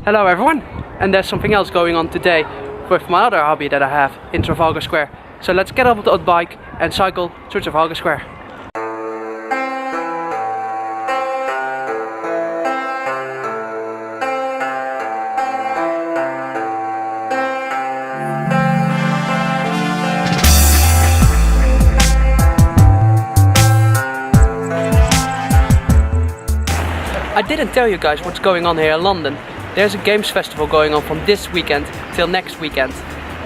Hello everyone, and there's something else going on today with my other hobby that I have in Trafalgar Square. So let's get off the bike and cycle through Trafalgar Square. I didn't tell you guys what's going on here in London. There's a games festival going on from this weekend till next weekend.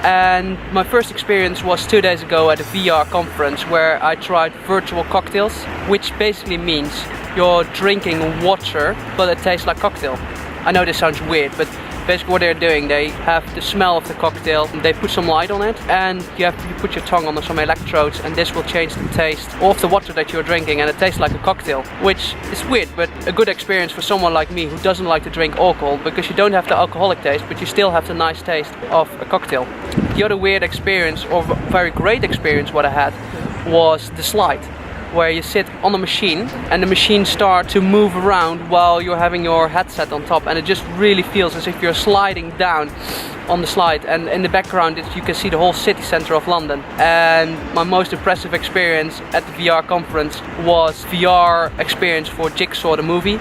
And my first experience was 2 days ago at a VR conference where I tried virtual cocktails, which basically means you're drinking water but it tastes like cocktail. I know this sounds weird, but basically what they're doing, they have the smell of the cocktail, they put some light on it, and you put your tongue on some electrodes, and this will change the taste of the water that you're drinking, and it tastes like a cocktail, which is weird, but a good experience for someone like me who doesn't like to drink alcohol, because you don't have the alcoholic taste, but you still have the nice taste of a cocktail. The other weird experience, or very great experience what I had, was the slide, where you sit on a machine and the machine starts to move around while you're having your headset on top, and it just really feels as if you're sliding down on the slide, and in the background you can see the whole city centre of London. And my most impressive experience at the VR conference was VR experience for Jigsaw the movie,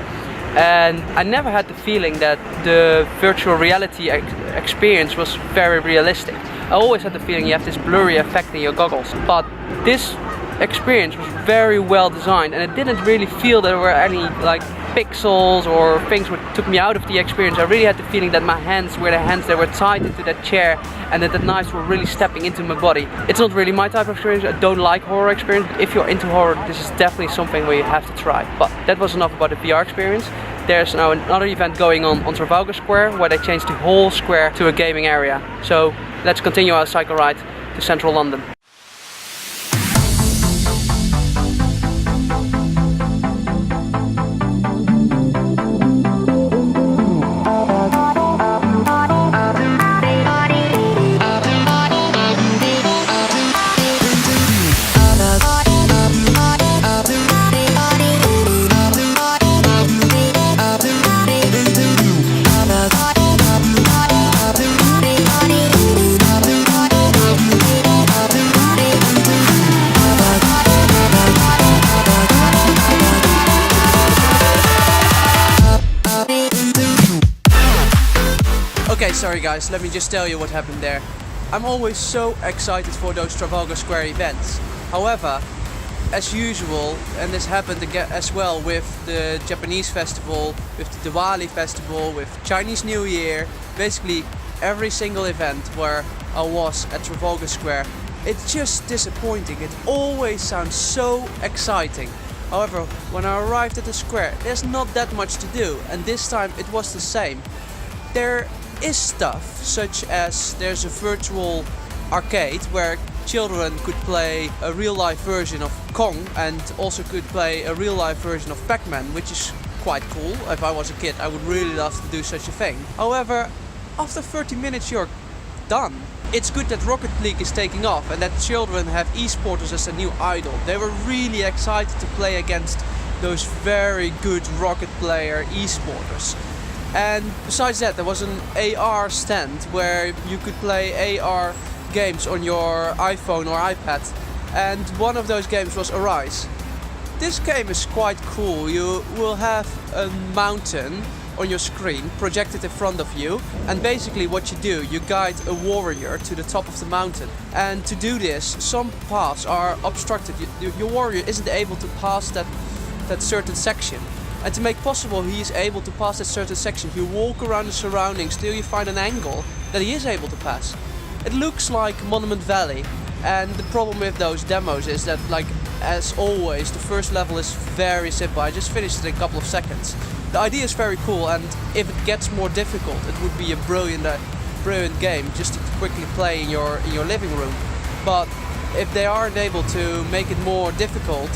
and I never had the feeling that the virtual reality experience was very realistic. I always had the feeling you have this blurry effect in your goggles, but this experience was very well designed, and it didn't really feel there were any like pixels or things that took me out of the experience. I really had the feeling that my hands were the hands that were tied into that chair, and that the knives were really stepping into my body. It's not really my type of experience. I don't like horror experience. If you're into horror, this is definitely something where you have to try. But that was enough about the VR experience. There's now another event going on Trafalgar Square where they changed the whole square to a gaming area. So let's continue our cycle ride to central London. Okay, sorry guys, let me just tell you what happened there. I'm always so excited for those Trafalgar Square events. However, as usual, and this happened again as well with the Japanese festival, with the Diwali festival, with Chinese New Year, basically every single event where I was at Trafalgar Square, it's just disappointing. It always sounds so exciting. However, when I arrived at the square, there's not that much to do, and this time it was the same. There is stuff such as there's a virtual arcade where children could play a real-life version of Kong, and also could play a real-life version of Pac-Man, which is quite cool. If I was a kid, I would really love to do such a thing. However, after 30 minutes you're done. It's good that Rocket League is taking off and that children have esporters as a new idol. They were really excited to play against those very good Rocket player esporters. And besides that, there was an AR stand where you could play AR games on your iPhone or iPad, and one of those games was Arise. This game is quite cool. You will have a mountain on your screen projected in front of you, and basically what you do, you guide a warrior to the top of the mountain, and to do this some paths are obstructed. Your warrior isn't able to pass that certain section. And to make possible he is able to pass that certain section, you walk around the surroundings till you find an angle that he is able to pass. It looks like Monument Valley, and the problem with those demos is that, like as always, the first level is very simple. I just finished it in a couple of seconds. The idea is very cool, and if it gets more difficult, it would be a brilliant game just to quickly play in your living room. But if they aren't able to make it more difficult,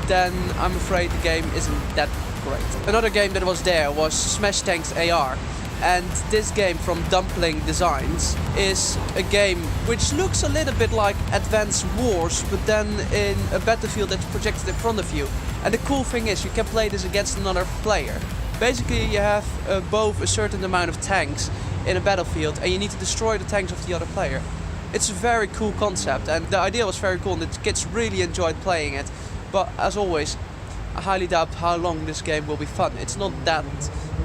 then I'm afraid the game isn't that great. Another game that was there was Smash Tanks AR, and this game from Dumpling Designs is a game which looks a little bit like Advance Wars, but then in a battlefield that's projected in front of you. And the cool thing is you can play this against another player. Basically, you have both a certain amount of tanks in a battlefield, and you need to destroy the tanks of the other player. It's a very cool concept, and the idea was very cool, and the kids really enjoyed playing it. But as always, I highly doubt how long this game will be fun. It's not that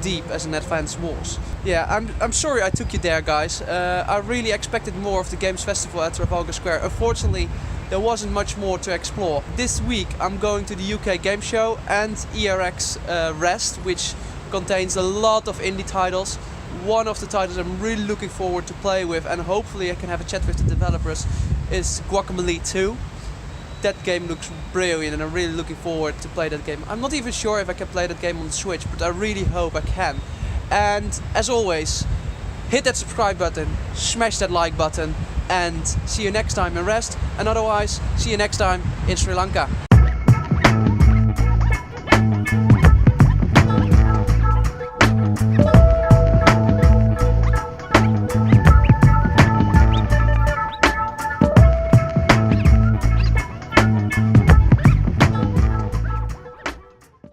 deep as an Advance Wars. Yeah, I'm sorry I took you there, guys. I really expected more of the Games Festival at Trafalgar Square. Unfortunately, there wasn't much more to explore. This week I'm going to the UK Game Show and ERX Rest, which contains a lot of indie titles. One of the titles I'm really looking forward to play with, and hopefully I can have a chat with the developers, is Guacamelee 2. That game looks brilliant and I'm really looking forward to play that game. I'm not even sure if I can play that game on the Switch, but I really hope I can. And as always, hit that subscribe button, smash that like button, and see you next time in Rest, and otherwise, see you next time in Sri Lanka.